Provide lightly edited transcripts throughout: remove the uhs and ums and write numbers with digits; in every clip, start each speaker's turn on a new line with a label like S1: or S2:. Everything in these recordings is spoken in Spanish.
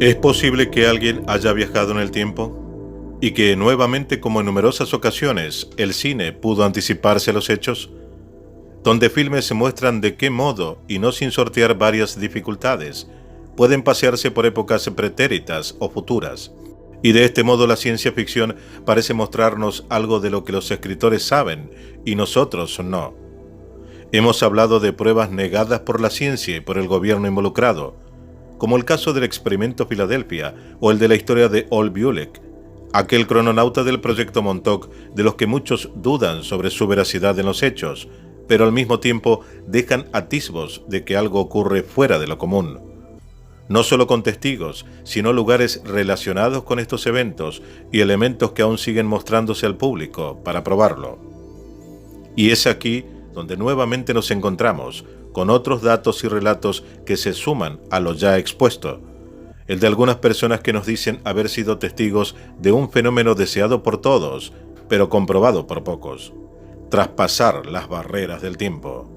S1: ¿Es posible que alguien haya viajado en el tiempo? ¿Y que nuevamente, como en numerosas ocasiones, el cine pudo anticiparse a los hechos? Donde filmes se muestran de qué modo, y no sin sortear varias dificultades, pueden pasearse por épocas pretéritas o futuras. Y de este modo la ciencia ficción parece mostrarnos algo de lo que los escritores saben y nosotros no. Hemos hablado de pruebas negadas por la ciencia y por el gobierno involucrado, como el caso del experimento Filadelfia o el de la historia de Ol Biolek, aquel crononauta del proyecto Montauk de los que muchos dudan sobre su veracidad en los hechos, pero al mismo tiempo dejan atisbos de que algo ocurre fuera de lo común. No solo con testigos, sino lugares relacionados con estos eventos y elementos que aún siguen mostrándose al público para probarlo. Y es aquí donde nuevamente nos encontramos con otros datos y relatos que se suman a lo ya expuesto. El de algunas personas que nos dicen haber sido testigos de un fenómeno deseado por todos, pero comprobado por pocos: traspasar las barreras del tiempo.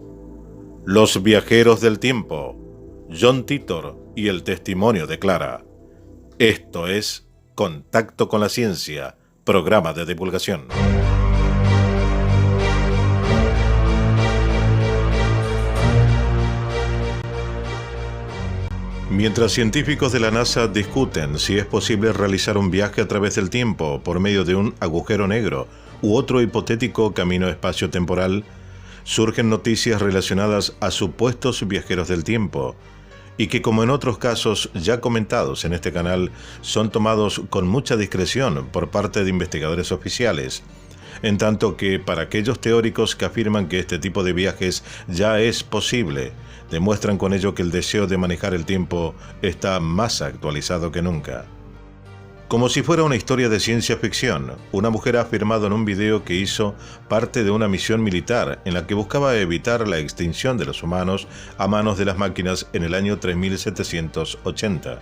S1: Los viajeros del tiempo, John Titor y el testimonio de Clara. Esto es Contacto con la Ciencia, programa de divulgación. Mientras científicos de la NASA discuten si es posible realizar un viaje a través del tiempo por medio de un agujero negro u otro hipotético camino espacio-temporal, surgen noticias relacionadas a supuestos viajeros del tiempo, y que, como en otros casos ya comentados en este canal, son tomados con mucha discreción por parte de investigadores oficiales, en tanto que para aquellos teóricos que afirman que este tipo de viajes ya es posible, demuestran con ello que el deseo de manejar el tiempo está más actualizado que nunca. Como si fuera una historia de ciencia ficción, una mujer ha afirmado en un video que hizo parte de una misión militar en la que buscaba evitar la extinción de los humanos a manos de las máquinas en el año 3780.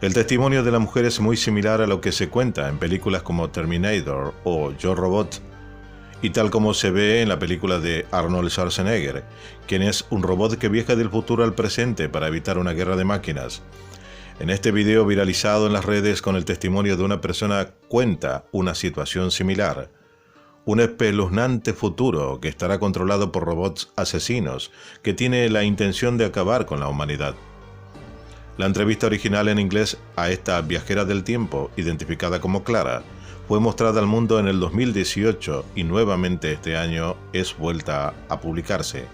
S1: El testimonio de la mujer es muy similar a lo que se cuenta en películas como Terminator o Yo Robot, y tal como se ve en la película de Arnold Schwarzenegger, quien es un robot que viaja del futuro al presente para evitar una guerra de máquinas. En este video viralizado en las redes con el testimonio de una persona cuenta una situación similar: un espeluznante futuro que estará controlado por robots asesinos que tiene la intención de acabar con la humanidad. La entrevista original en inglés a esta viajera del tiempo, identificada como Clara, fue mostrada al mundo en el 2018 y nuevamente este año es vuelta a publicarse.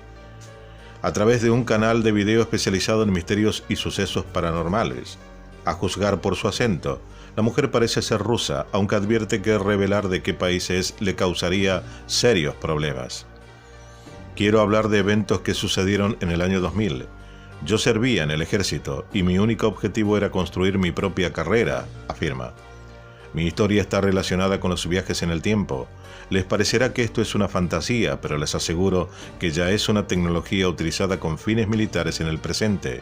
S1: A través de un canal de video especializado en misterios y sucesos paranormales. A juzgar por su acento, la mujer parece ser rusa, aunque advierte que revelar de qué país es le causaría serios problemas. Quiero hablar de eventos que sucedieron en el año 2000. Yo servía en el ejército y mi único objetivo era construir mi propia carrera, afirma. Mi historia está relacionada con los viajes en el tiempo. Les parecerá que esto es una fantasía, pero les aseguro que ya es una tecnología utilizada con fines militares en el presente.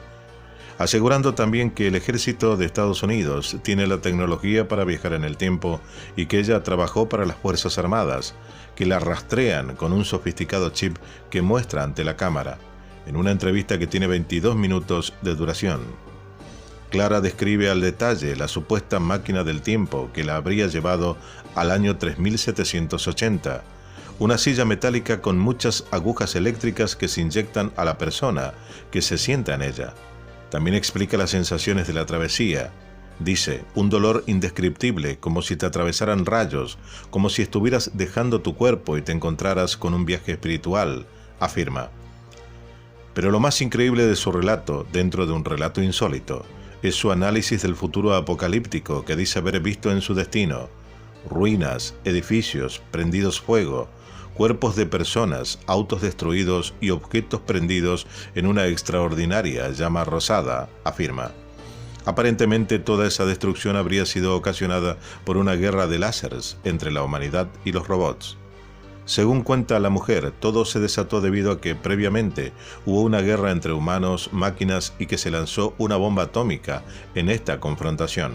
S1: Asegurando también que el ejército de Estados Unidos tiene la tecnología para viajar en el tiempo y que ella trabajó para las Fuerzas Armadas, que la rastrean con un sofisticado chip que muestra ante la cámara, en una entrevista que tiene 22 minutos de duración. Clara describe al detalle la supuesta máquina del tiempo que la habría llevado al año 3780, una silla metálica con muchas agujas eléctricas que se inyectan a la persona que se sienta en ella. También explica las sensaciones de la travesía. Dice, un dolor indescriptible, como si te atravesaran rayos, como si estuvieras dejando tu cuerpo y te encontraras con un viaje espiritual, afirma. Pero lo más increíble de su relato, dentro de un relato insólito, es su análisis del futuro apocalíptico que dice haber visto en su destino: ruinas, edificios, prendidos fuego, cuerpos de personas, autos destruidos y objetos prendidos en una extraordinaria llama rosada, afirma. Aparentemente toda esa destrucción habría sido ocasionada por una guerra de láseres entre la humanidad y los robots. Según cuenta la mujer, todo se desató debido a que previamente hubo una guerra entre humanos, máquinas y que se lanzó una bomba atómica en esta confrontación.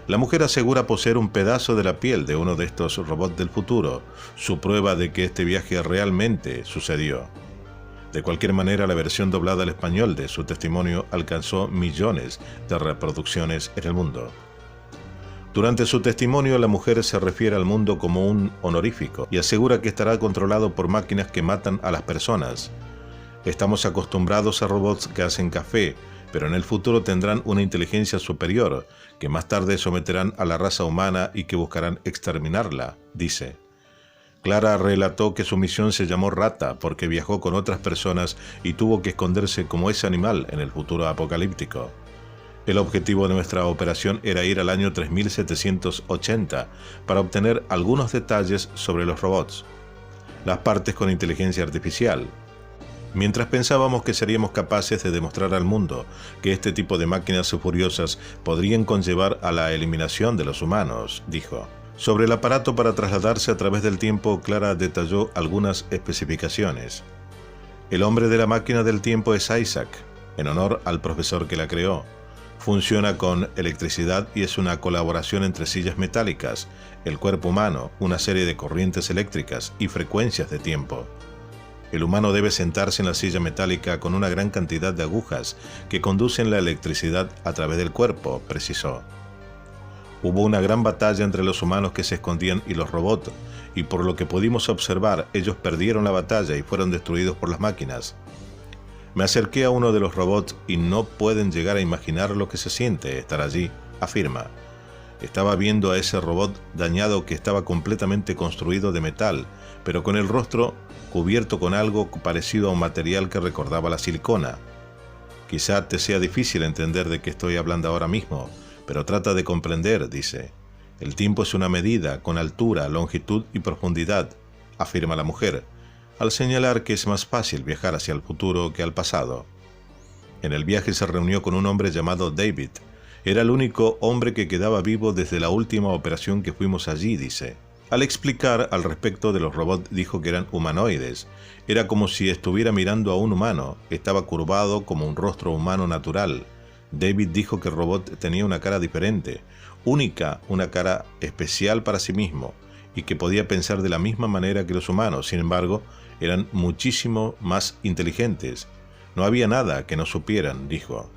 S1: La mujer asegura poseer un pedazo de la piel de uno de estos robots del futuro, su prueba de que este viaje realmente sucedió. De cualquier manera, la versión doblada al español de su testimonio alcanzó millones de reproducciones en el mundo. Durante su testimonio, la mujer se refiere al mundo como un honorífico y asegura que estará controlado por máquinas que matan a las personas. Estamos acostumbrados a robots que hacen café, pero en el futuro tendrán una inteligencia superior, que más tarde someterán a la raza humana y que buscarán exterminarla, dice. Clara relató que su misión se llamó Rata porque viajó con otras personas y tuvo que esconderse como ese animal en el futuro apocalíptico. El objetivo de nuestra operación era ir al año 3780 para obtener algunos detalles sobre los robots, las partes con inteligencia artificial. Mientras pensábamos que seríamos capaces de demostrar al mundo que este tipo de máquinas furiosas podrían conllevar a la eliminación de los humanos, dijo. Sobre el aparato para trasladarse a través del tiempo, Clara detalló algunas especificaciones. El hombre de la máquina del tiempo es Isaac, en honor al profesor que la creó. Funciona con electricidad y es una colaboración entre sillas metálicas, el cuerpo humano, una serie de corrientes eléctricas y frecuencias de tiempo. El humano debe sentarse en la silla metálica con una gran cantidad de agujas que conducen la electricidad a través del cuerpo, precisó. Hubo una gran batalla entre los humanos que se escondían y los robots, y por lo que pudimos observar, ellos perdieron la batalla y fueron destruidos por las máquinas. Me acerqué a uno de los robots y no pueden llegar a imaginar lo que se siente estar allí, afirma. Estaba viendo a ese robot dañado que estaba completamente construido de metal, pero con el rostro cubierto con algo parecido a un material que recordaba la silicona. Quizá te sea difícil entender de qué estoy hablando ahora mismo, pero trata de comprender, dice. El tiempo es una medida con altura, longitud y profundidad, afirma la mujer, al señalar que es más fácil viajar hacia el futuro que al pasado. En el viaje se reunió con un hombre llamado David. Era el único hombre que quedaba vivo desde la última operación que fuimos allí, dice. Al explicar al respecto de los robots dijo que eran humanoides. Era como si estuviera mirando a un humano, estaba curvado como un rostro humano natural. David dijo que el robot tenía una cara diferente, única, una cara especial para sí mismo, y que podía pensar de la misma manera que los humanos. Sin embargo, eran muchísimo más inteligentes. No había nada que no supieran, dijo.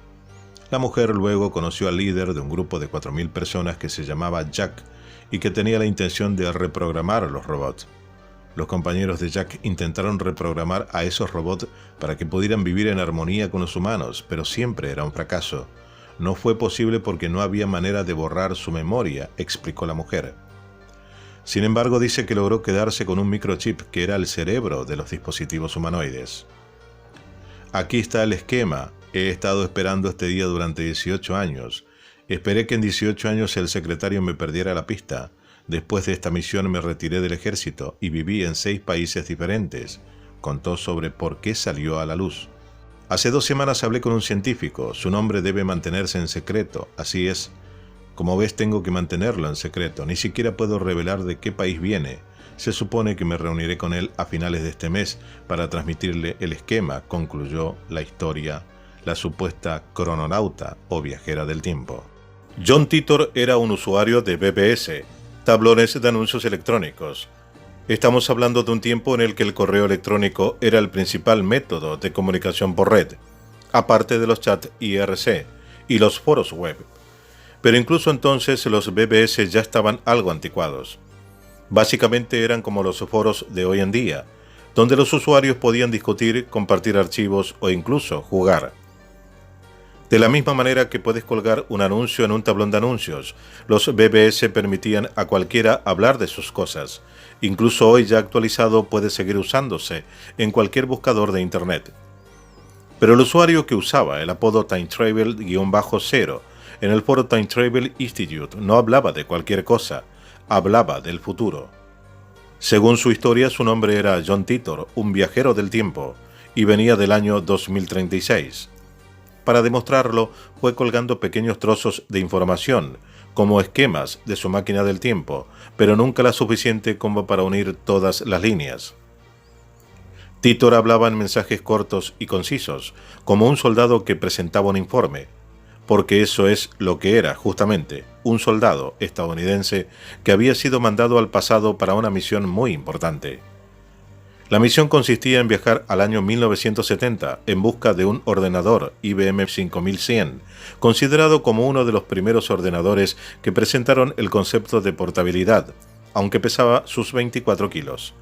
S1: La mujer luego conoció al líder de un grupo de 4000 personas que se llamaba Jack y que tenía la intención de reprogramar los robots. Los compañeros de Jack intentaron reprogramar a esos robots para que pudieran vivir en armonía con los humanos, pero siempre era un fracaso. No fue posible porque no había manera de borrar su memoria, explicó la mujer. Sin embargo, dice que logró quedarse con un microchip que era el cerebro de los dispositivos humanoides. Aquí está el esquema. He estado esperando este día durante 18 años. Esperé que en 18 años el secretario me perdiera la pista. Después de esta misión me retiré del ejército y viví en 6 países diferentes. Contó sobre por qué salió a la luz. Hace 2 semanas hablé con un científico. Su nombre debe mantenerse en secreto. Así es. Como ves, tengo que mantenerlo en secreto. Ni siquiera puedo revelar de qué país viene. Se supone que me reuniré con él a finales de este mes para transmitirle el esquema, concluyó la historia, la supuesta crononauta o viajera del tiempo. John Titor era un usuario de BBS, tablones de anuncios electrónicos. Estamos hablando de un tiempo en el que el correo electrónico era el principal método de comunicación por red, aparte de los chats IRC y los foros web. Pero incluso entonces los BBS ya estaban algo anticuados. Básicamente eran como los foros de hoy en día, donde los usuarios podían discutir, compartir archivos o incluso jugar. De la misma manera que puedes colgar un anuncio en un tablón de anuncios, los BBS permitían a cualquiera hablar de sus cosas. Incluso hoy ya actualizado puede seguir usándose en cualquier buscador de Internet. Pero el usuario que usaba el apodo Time Travel-0 en el foro Time Travel Institute no hablaba de cualquier cosa, hablaba del futuro. Según su historia, su nombre era John Titor, un viajero del tiempo, y venía del año 2036. Para demostrarlo, fue colgando pequeños trozos de información, como esquemas de su máquina del tiempo, pero nunca la suficiente como para unir todas las líneas. Titor hablaba en mensajes cortos y concisos, como un soldado que presentaba un informe, porque eso es lo que era, justamente, un soldado estadounidense que había sido mandado al pasado para una misión muy importante. La misión consistía en viajar al año 1970 en busca de un ordenador IBM 5100, considerado como uno de los primeros ordenadores que presentaron el concepto de portabilidad, aunque pesaba sus 24 kilos.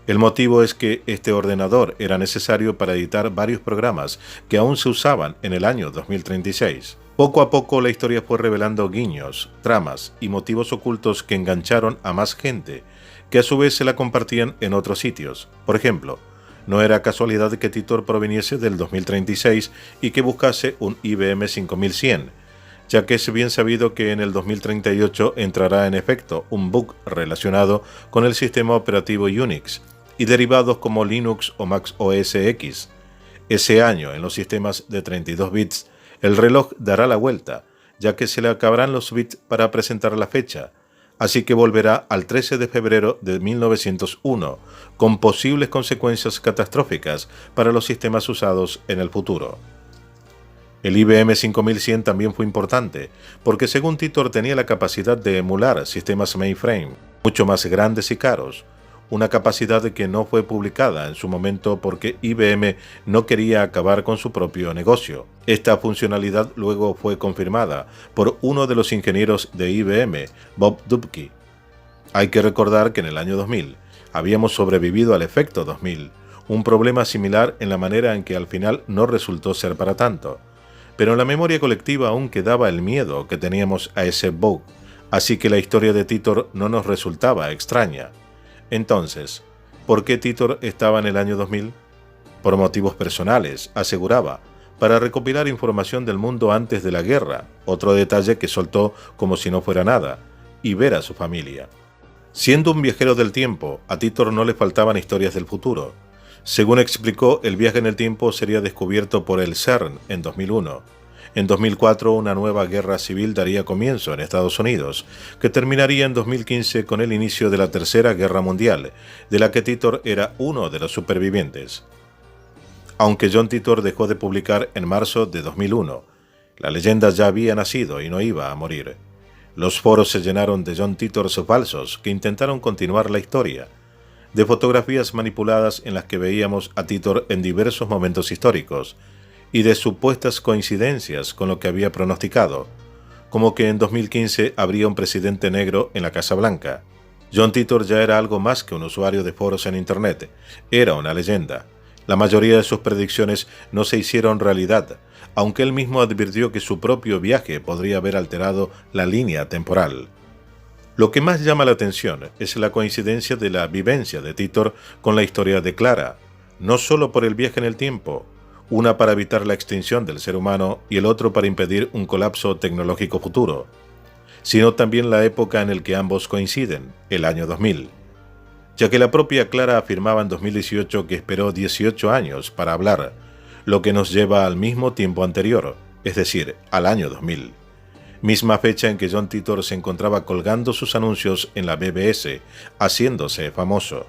S1: El motivo es que este ordenador era necesario para editar varios programas que aún se usaban en el año 2036. Poco a poco la historia fue revelando guiños, tramas y motivos ocultos que engancharon a más gente, que a su vez se la compartían en otros sitios. Por ejemplo, no era casualidad que Titor proviniese del 2036 y que buscase un IBM 5100, ya que es bien sabido que en el 2038 entrará en efecto un bug relacionado con el sistema operativo Unix y derivados como Linux o Mac OS X. Ese año, en los sistemas de 32 bits, el reloj dará la vuelta, ya que se le acabarán los bits para presentar la fecha, así que volverá al 13 de febrero de 1901, con posibles consecuencias catastróficas para los sistemas usados en el futuro. El IBM 5100 también fue importante, porque según Titor tenía la capacidad de emular sistemas mainframe, mucho más grandes y caros, una capacidad que no fue publicada en su momento porque IBM no quería acabar con su propio negocio. Esta funcionalidad luego fue confirmada por uno de los ingenieros de IBM, Bob Dubke. Hay que recordar que en el año 2000 habíamos sobrevivido al efecto 2000, un problema similar en la manera en que al final no resultó ser para tanto. Pero en la memoria colectiva aún quedaba el miedo que teníamos a ese bug, así que la historia de Titor no nos resultaba extraña. Entonces, ¿por qué Titor estaba en el año 2000? Por motivos personales, aseguraba, para recopilar información del mundo antes de la guerra, otro detalle que soltó como si no fuera nada, y ver a su familia. Siendo un viajero del tiempo, a Titor no le faltaban historias del futuro. Según explicó, el viaje en el tiempo sería descubierto por el CERN en 2001. En 2004, una nueva guerra civil daría comienzo en Estados Unidos, que terminaría en 2015 con el inicio de la Tercera Guerra Mundial, de la que Titor era uno de los supervivientes. Aunque John Titor dejó de publicar en marzo de 2001, la leyenda ya había nacido y no iba a morir. Los foros se llenaron de John Titors falsos que intentaron continuar la historia, de fotografías manipuladas en las que veíamos a Titor en diversos momentos históricos, y de supuestas coincidencias con lo que había pronosticado, como que en 2015 habría un presidente negro en la Casa Blanca. John Titor ya era algo más que un usuario de foros en Internet, era una leyenda. La mayoría de sus predicciones no se hicieron realidad, aunque él mismo advirtió que su propio viaje podría haber alterado la línea temporal. Lo que más llama la atención es la coincidencia de la vivencia de Titor con la historia de Clara, no solo por el viaje en el tiempo, una para evitar la extinción del ser humano y el otro para impedir un colapso tecnológico futuro, sino también la época en la que ambos coinciden, el año 2000, ya que la propia Clara afirmaba en 2018 que esperó 18 años para hablar, lo que nos lleva al mismo tiempo anterior, es decir, al año 2000. Misma fecha en que John Titor se encontraba colgando sus anuncios en la BBS, haciéndose famoso.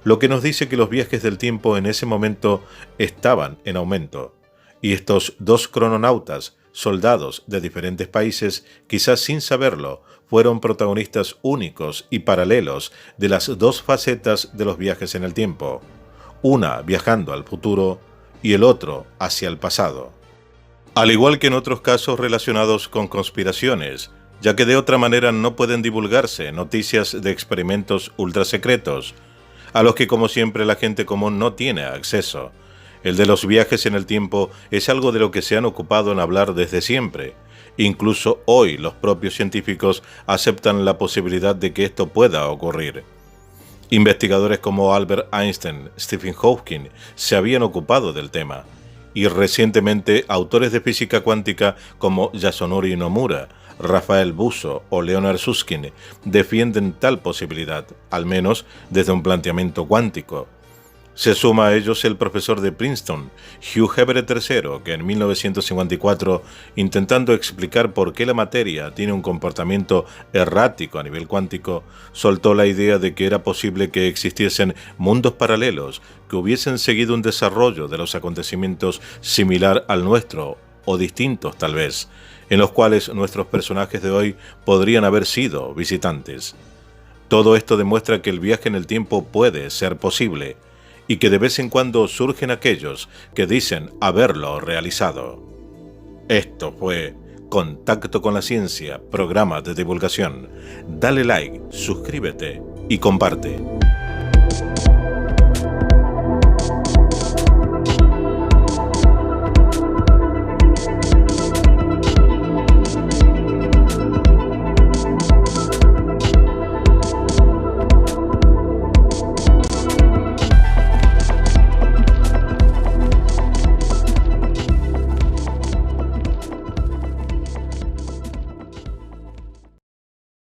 S1: Lo que nos dice que los viajes del tiempo en ese momento estaban en aumento, y estos dos crononautas, soldados de diferentes países, quizás sin saberlo, fueron protagonistas únicos y paralelos de las dos facetas de los viajes en el tiempo, una viajando al futuro y el otro hacia el pasado. Al igual que en otros casos relacionados con conspiraciones, ya que de otra manera no pueden divulgarse noticias de experimentos ultrasecretos, a los que como siempre la gente común no tiene acceso. El de los viajes en el tiempo es algo de lo que se han ocupado en hablar desde siempre. Incluso hoy los propios científicos aceptan la posibilidad de que esto pueda ocurrir. Investigadores como Albert Einstein, Stephen Hawking se habían ocupado del tema, y recientemente autores de física cuántica como Yasunori Nomura, Rafael Buso o Leonard Susskind defienden tal posibilidad, al menos desde un planteamiento cuántico. Se suma a ellos el profesor de Princeton, Hugh Everett III, que en 1954, intentando explicar por qué la materia tiene un comportamiento errático a nivel cuántico, soltó la idea de que era posible que existiesen mundos paralelos que hubiesen seguido un desarrollo de los acontecimientos similar al nuestro, o distintos tal vez, en los cuales nuestros personajes de hoy podrían haber sido visitantes. Todo esto demuestra que el viaje en el tiempo puede ser posible, y que de vez en cuando surgen aquellos que dicen haberlo realizado. Esto fue Contacto con la Ciencia, programa de divulgación. Dale like, suscríbete y comparte.